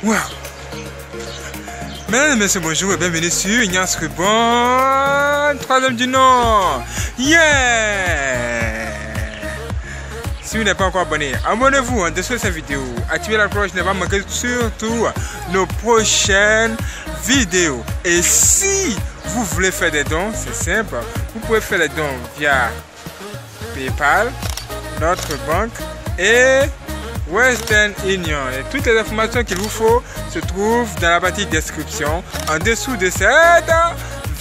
Wow. Mesdames et messieurs, bonjour et bienvenue sur Ignace Rubon, troisième du nom. Yeah! Si vous n'êtes pas encore abonné, abonnez-vous en dessous de cette vidéo. Activez la cloche, ne pas manquer surtout nos prochaines vidéos. Et si vous voulez faire des dons, c'est simple. Vous pouvez faire des dons via PayPal, notre banque et Western Union. Et toutes les informations qu'il vous faut se trouvent dans la partie description en dessous de cette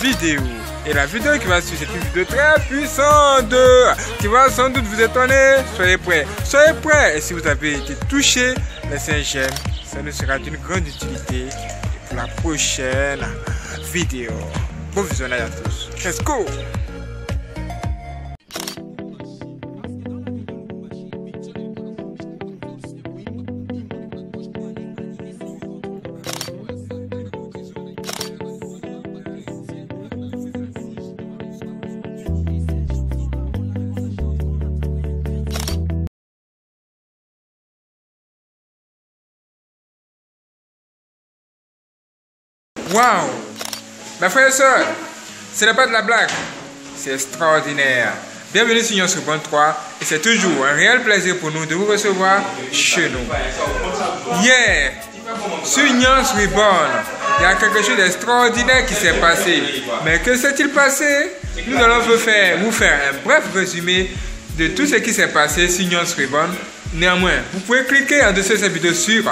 vidéo. Et la vidéo qui va suivre, c'est une vidéo très puissante qui va sans doute vous étonner. Soyez prêts. Soyez prêts. Et si vous avez été touché, laissez un j'aime. Ça nous sera d'une grande utilité pour la prochaine vidéo. Bon visionnage à tous. Let's go! Waouh! Mes frères et sœurs, ce n'est pas de la blague, c'est extraordinaire. Bienvenue sur Ignace Rubon 3 et c'est toujours un réel plaisir pour nous de vous recevoir chez nous. Hier, sur Ignace Rubon, il y a quelque chose d'extraordinaire qui s'est passé. Mais que s'est-il passé? Nous allons vous faire un bref résumé de tout ce qui s'est passé sur Ignace Rubon. Néanmoins, vous pouvez cliquer en dessous de cette vidéo sur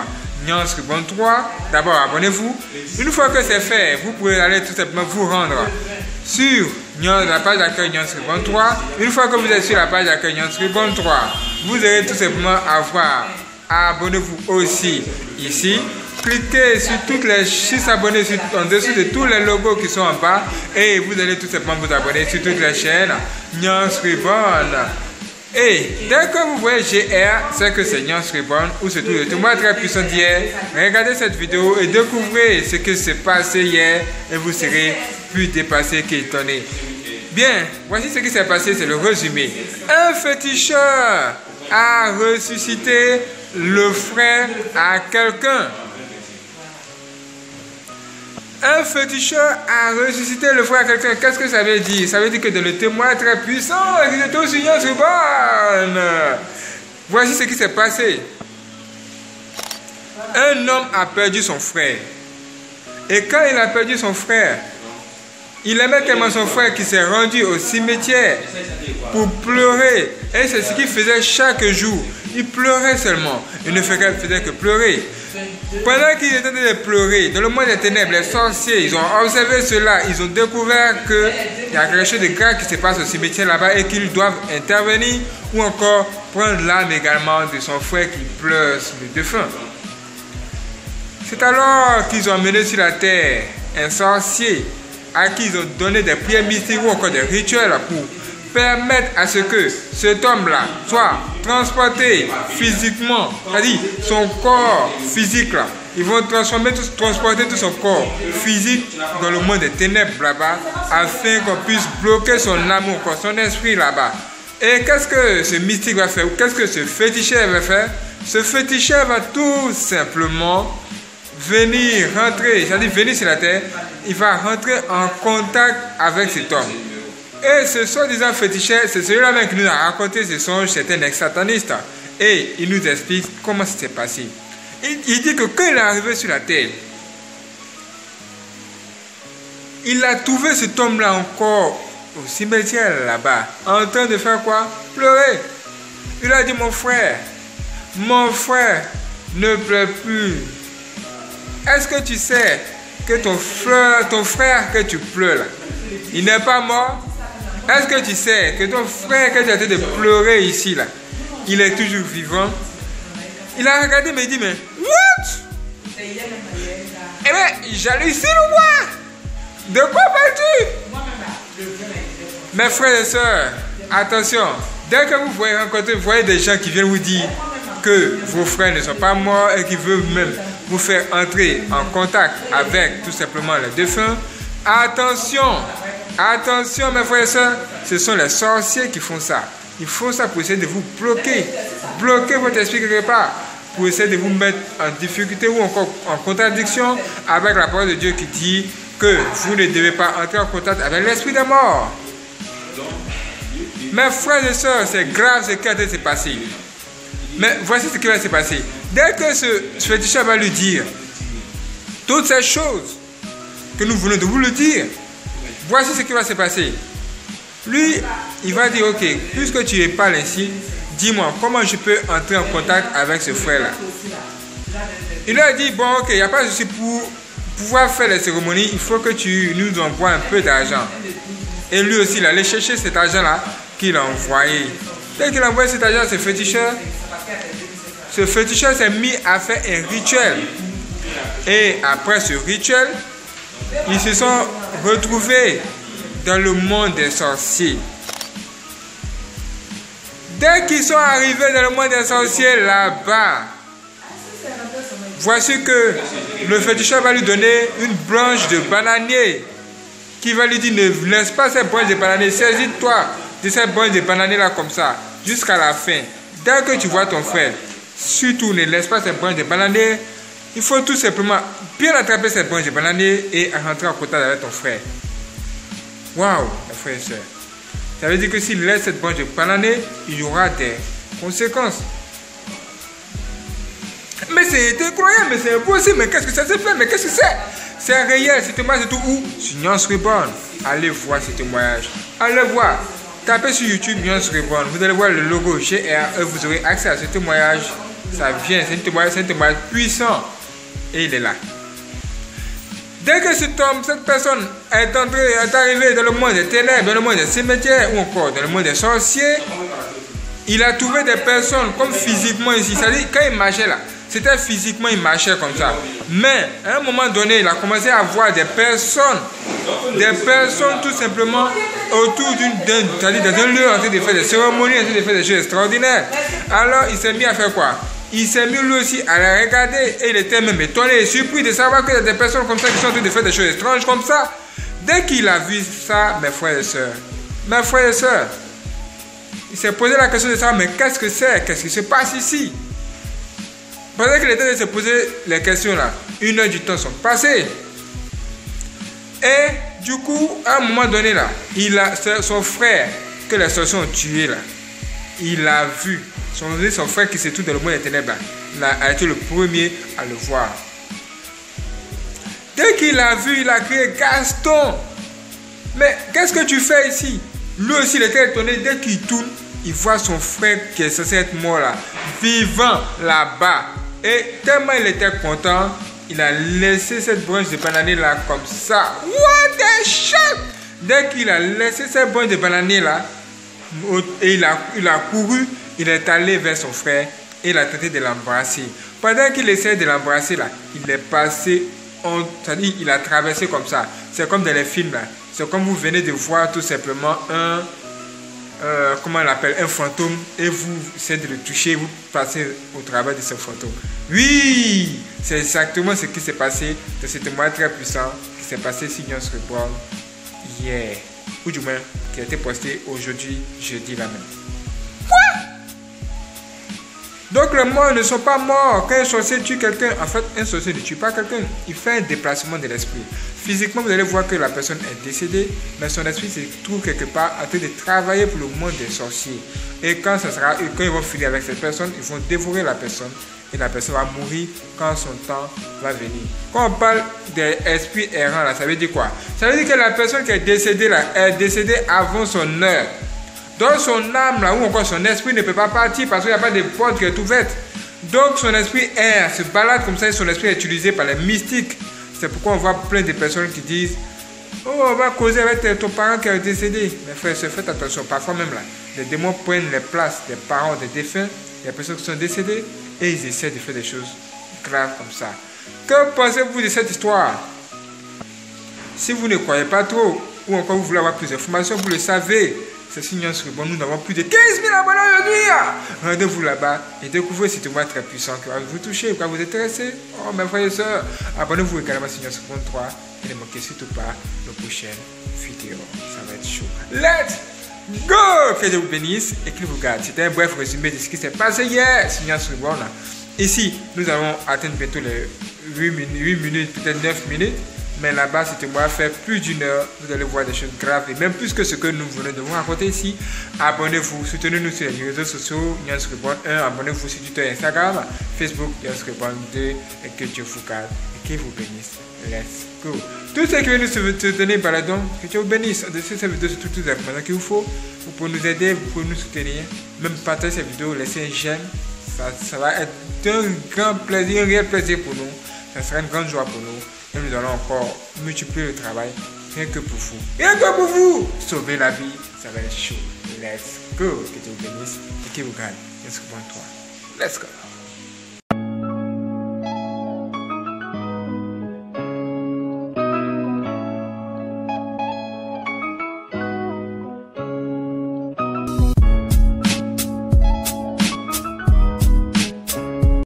Ignace Rubon 3. D'abord, abonnez-vous. Une fois que c'est fait, vous pouvez aller tout simplement vous rendre sur la page d'accueil Ignace Rubon 3. Une fois que vous êtes sur la page d'accueil Ignace Rubon 3, vous allez tout simplement avoir abonnez-vous aussi ici. Cliquez sur s'abonner en dessous de tous les logos qui sont en bas et vous allez tout simplement vous abonner sur toutes les chaînes Ignace Rubon. Et dès que vous voyez GR, c'est que c'est Ignace Rubon ou c'est tout le témoin très puissant d'hier. Regardez cette vidéo et découvrez ce qui s'est passé hier et vous serez plus dépassé qu'étonné. Bien, voici ce qui s'est passé, c'est le résumé. Un féticheur a ressuscité le frère à quelqu'un. Un féticheur a ressuscité le frère à quelqu'un. Qu'est-ce que ça veut dire? Ça veut dire que dans le témoin très puissant, il était aussi Ignace Rubon. Voici ce qui s'est passé. Un homme a perdu son frère. Et quand il a perdu son frère, il aimait tellement son frère qu'il s'est rendu au cimetière pour pleurer. Et c'est ce qu'il faisait chaque jour. Il pleurait seulement. Il ne faisait que pleurer. Pendant qu'il était en train de pleurer, dans le monde des ténèbres, les sorciers, ils ont observé cela. Ils ont découvert qu'il y a quelque chose de grave qui se passe au cimetière là-bas et qu'ils doivent intervenir ou encore prendre l'âme également de son frère qui pleure sur le défunt. C'est alors qu'ils ont amené sur la terre un sorcier à qui ils ont donné des prières mystiques ou encore des rituels pour permettre à ce que cet homme-là soit transporté physiquement, c'est-à-dire son corps physique là. Ils vont transporter tout son corps physique dans le monde des ténèbres là-bas afin qu'on puisse bloquer son amour, son esprit là-bas. Et qu'est-ce que ce mystique va faire? Qu'est-ce que ce féticheur va faire? Ce féticheur va tout simplement venir rentrer, c'est-à-dire venir sur la terre, il va rentrer en contact avec cet homme. Et ce soi-disant féticheur, c'est celui-là même qui nous a raconté ce songe, c'est un ex-sataniste. Et il nous explique comment ça s'est passé. Il dit que quand il est arrivé sur la terre, il a trouvé cet homme-là encore au cimetière là-bas, en train de faire quoi? Pleurer. Il a dit, mon frère, ne pleure plus. Est-ce que tu sais que ton frère que tu pleures là, il n'est pas mort? Est-ce que tu sais que ton frère que tu es en train de pleurer ici là, il est toujours vivant? Il a regardé et me dit, mais what? Eh bien, j'hallucine ou quoi? De quoi parles-tu? Mes frères et sœurs, attention, dès que vous voyez des gens qui viennent vous dire que vos frères ne sont pas morts et qui veulent même vous faire entrer en contact avec tout simplement les défunts, attention, attention mes frères et sœurs, ce sont les sorciers qui font ça. Ils font ça pour essayer de vous bloquer votre esprit quelque part. pour essayer de vous mettre en difficulté ou encore en contradiction avec la parole de Dieu qui dit que vous ne devez pas entrer en contact avec l'esprit de mort. Mes frères et sœurs, c'est grave ce qui a été passé. Mais voici ce qui va se passer. Dès que ce féticheur va lui dire toutes ces choses que nous venons de vous le dire, voici ce qui va se passer. Lui, il va dire, ok, puisque tu parles ainsi, dis-moi, comment je peux entrer en contact avec ce frère-là? Il lui a dit, bon, ok, il n'y a pas de souci, pour pouvoir faire les cérémonies, il faut que tu nous envoies un peu d'argent. Et lui aussi, il allait chercher cet argent-là qu'il a envoyé. Dès qu'il a envoyé cet argent à ce féticheur s'est mis à faire un rituel. Et après ce rituel, ils se sont retrouvés dans le monde des sorciers. Dès qu'ils sont arrivés dans le monde des sorciers là-bas, voici que le féticheur va lui donner une branche de bananier, qui va lui dire, ne laisse pas cette branche de bananier, saisis-toi de cette branche de bananier là comme ça, jusqu'à la fin. Dès que tu vois ton frère, surtout ne laisse pas cette branche de bananier. Il faut tout simplement bien attraper cette branche de bananier et rentrer en contact avec ton frère. Waouh, mes frères et sœurs. Ça veut dire que s'il laisse cette branche de bananier, il y aura des conséquences. Mais c'est incroyable, mais c'est impossible. Mais qu'est-ce que ça se fait? Mais qu'est-ce que c'est? C'est réel, c'est témoignage, c'est tout où? Sur Nuance Reborn. Allez voir ce témoignage. Allez voir. Tapez sur YouTube Nuance Reborn. Vous allez voir le logo GR et vous aurez accès à ce témoignage. Ça vient, c'est un témoignage puissant. Et il est là. Dès que cet homme, cette personne est arrivée dans le monde des ténèbres, dans le monde des cimetières ou encore dans le monde des sorciers, il a trouvé des personnes comme physiquement ici. C'est-à-dire, quand il marchait là, c'était physiquement, il marchait comme ça. Mais à un moment donné, il a commencé à voir des personnes tout simplement autour c'est-à-dire dans un lieu en train de faire des cérémonies, en train de faire des choses extraordinaires. Alors, il s'est mis à faire quoi? Il s'est mis lui aussi à la regarder et il était même étonné et surpris de savoir qu'il y a des personnes comme ça qui sont en train de faire des choses étranges comme ça. Dès qu'il a vu ça, mes frères et sœurs, il s'est posé la question de savoir, mais qu'est-ce que c'est? Qu'est-ce qui se passe ici? Pendant qu'il était en train de se poser les questions là, 1 heure du temps sont passées. Et du coup, à un moment donné là, son frère que les sorciers ont tué là, il a vu. Son frère qui se trouve dans le monde des ténèbres a été le premier à le voir. Dès qu'il l'a vu, il a crié, Gaston, mais qu'est-ce que tu fais ici? Lui aussi, il était étonné. Dès qu'il tourne, il voit son frère qui est censé être mort là, vivant là-bas. Et tellement il était content, il a laissé cette branche de bananier là comme ça. What the shit! Dès qu'il a laissé cette branche de bananier là, et il a couru, il est allé vers son frère et il a tenté de l'embrasser. Pendant qu'il essaie de l'embrasser là, il est passé, c'est-à-dire il a traversé comme ça. C'est comme dans les films là. C'est comme vous venez de voir tout simplement comment on l'appelle, un fantôme et vous essayez de le toucher, vous passez au travers de ce fantôme. Oui, c'est exactement ce qui s'est passé dans ce témoignage très puissant qui s'est passé sur Nuance Reborn hier, ou du moins qui a été posté aujourd'hui, jeudi la même. Donc les morts ne sont pas morts. Quand un sorcier tue quelqu'un, en fait un sorcier ne tue pas quelqu'un, il fait un déplacement de l'esprit. Physiquement vous allez voir que la personne est décédée, mais son esprit se trouve quelque part en train de travailler pour le monde des sorciers. Et quand ils vont finir avec cette personne, ils vont dévorer la personne et la personne va mourir quand son temps va venir. Quand on parle d'esprit errant là, ça veut dire quoi? Ça veut dire que la personne qui est décédée là est décédée avant son heure. Donc son âme là, ou encore son esprit ne peut pas partir parce qu'il n'y a pas de porte qui est ouverte. Donc son esprit erre, se balade comme ça et son esprit est utilisé par les mystiques. C'est pourquoi on voit plein de personnes qui disent, oh, on va causer avec ton parent qui est décédé. Mais frère, faites attention, parfois même là, les démons prennent les places des parents des défunts, des personnes qui sont décédées et ils essaient de faire des choses graves comme ça. Que pensez-vous de cette histoire? Si vous ne croyez pas trop, ou encore vous voulez avoir plus d'informations, vous le savez. C'est sur Nuance Reborn, nous avons plus de 15 000 abonnés aujourd'hui. Rendez-vous là-bas et découvrez ce témoignage très puissant qui va vous toucher, qui va vous intéresser. Oh mes frères et sœurs, abonnez-vous également sur Nuance Reborn 3 et ne manquez surtout pas nos prochaines vidéos. Ça va être chaud. Let's go! Que Dieu vous bénisse et qu'il vous garde. C'était un bref résumé de ce qui s'est passé hier sur Nuance Reborn. Ici, nous allons atteindre bientôt les 8 minutes, peut-être 9 minutes. Mais là-bas, si tu vas faire plus d'une heure, vous allez voir des choses graves et même plus que ce que nous venons de vous raconter ici. Abonnez-vous, soutenez-nous sur les réseaux sociaux. Abonnez-vous sur Twitter, Instagram, Facebook, 2 et que Dieu vous garde et qu'il vous bénisse. Let's go. Tous ceux qui veulent nous soutenir, baladons, que Dieu vous bénisse. Au-dessus de cette vidéo, c'est toutes les informations qu'il vous faut. Vous pouvez nous aider, vous pouvez nous soutenir. Même partager cette vidéo, laissez un j'aime. Ça va être un grand plaisir, un réel plaisir pour nous. Ça sera une grande joie pour nous. Et nous allons encore multiplier le travail, rien que pour vous. Rien que pour vous! Sauver la vie, ça va être chaud. Let's go! Que Dieu vous bénisse et qu'il vous gagne. Let's go. Let's go.